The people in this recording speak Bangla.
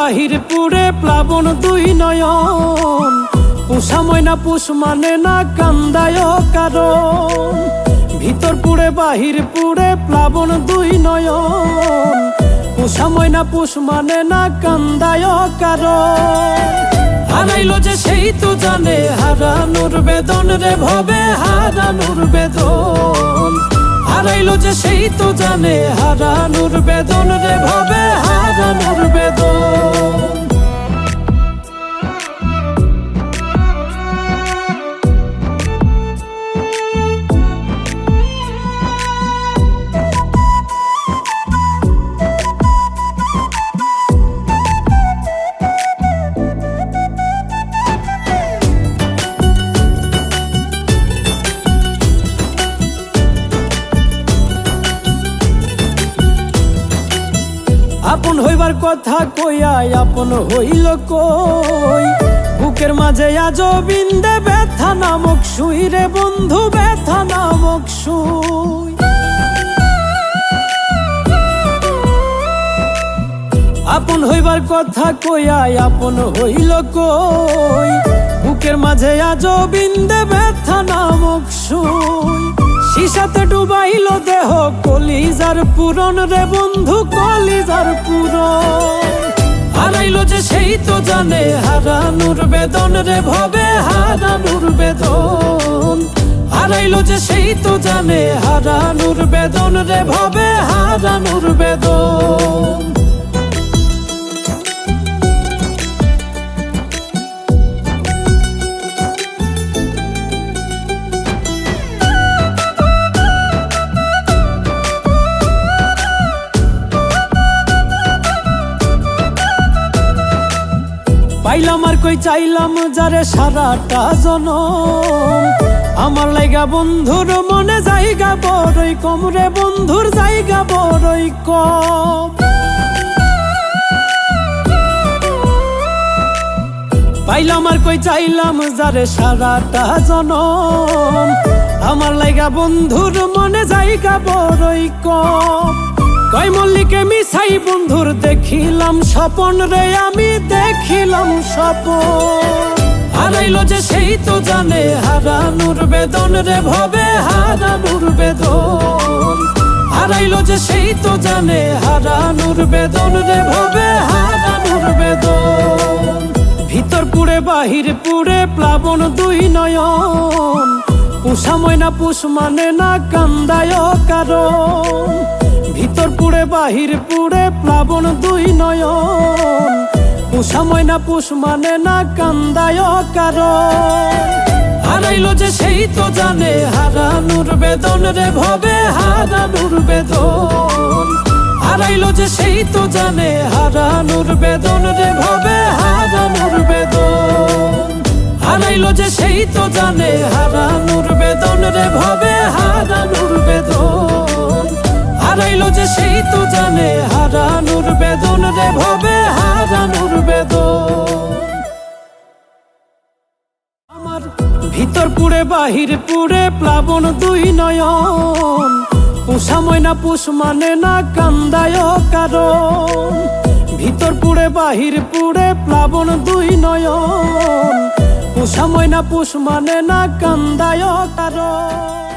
বাহির পুরে প্লাবন দুই নয়ন, পুষা ময়না পুষ মানে না কান্দায় কারণ। ভিতর পুরে বাহির পুরে প্লাবন দুই নয়ন, পুষা ময়না পুষ মানে না কান্দায় কারণ। হারাইলো যে সেই তো জানে হারানোর বেদন রে ভবে হারানোর বেদন। হারাইলো যে সেই তো জানে হারানোর বেদন রে ভবে হারানোর বেদন। আপন হইবার কথা কইয়াই আপন হইল কই, বুকের মাঝে আজো বিন্দে ব্যথা নামক সুই রে বন্ধু, ব্যথা নামক সুই। আপন হইবার কথা কইয়াই আপন হইল কই, বুকের মাঝে আজো বিন্দে ব্যথা নামক সুই। শিশাতে ডুবাইল দেহ কলিজার পুরন রে বন্ধু, কলিজার পুরন। হারাইলো যে সেই তো জানে হারানোর বেদন রে ভবে হারানোর বেদন। হারাইলো যে সেই তো জানে হারানোর বেদন রে ভবে হারানোর বেদন। পাইলাম আর কই চাইলাম যারে সারাটা জনম, আমার লাইগা বন্ধুর মনে জায়গা বড়ই কম রে বন্ধুর জায়গা বড়ই কম। পাইলাম আর কই চাইলাম যারে সারাটা জনম, আমার লাইগা বন্ধুর মনে জায়গা বড়ই কম। কয় মল্লিকে মিশাই বন্ধুর দেখিলাম স্বপন রে আমি দেখিলাম স্বপন। হারাইলো যে সেই তো জানে হারানোর বেদন রে ভবে হারানোর বেদন। হারাইলো যে সেই তো জানে হারানোর বেদন রে ভবে হারানোর বেদন। ভিতর পুরে বাহির পুরে প্লাবন দুই নয়ন, পুষা ময়না পুষ মানে না কান্দায় কারণ। ভিতর পুরে বাহির পুরে প্লাবন দুই নয়ন, পুষা ময়না পুষ মানে না কান্দায় কারণ। হারাইলো যে সেই তো জানে হারানোর বেদন রে ভবে হারানোর বেদন। হারাইলো যে সেই তো জানে হারানোর বেদন রে ভবে হারানোর বেদন। হারাইলো যে সেই তো জানে হারানোর বেদন রে ভবে হারানোর বেদন। হারাইলো যে সেই তো জানে হারানোর বেদন রে ভবে হারানোর বেদন। আমার ভিতর পুরে বাহির পুরে প্লাবন দুই নয়ন, পুষা ময়না পুষ মানে না কান্দায় কারণ। ভিতর পুরে বাহির পুরে প্লাবন দুই নয়ন, পুষা ময়না পুষ মানে না কান্দায় কারণ।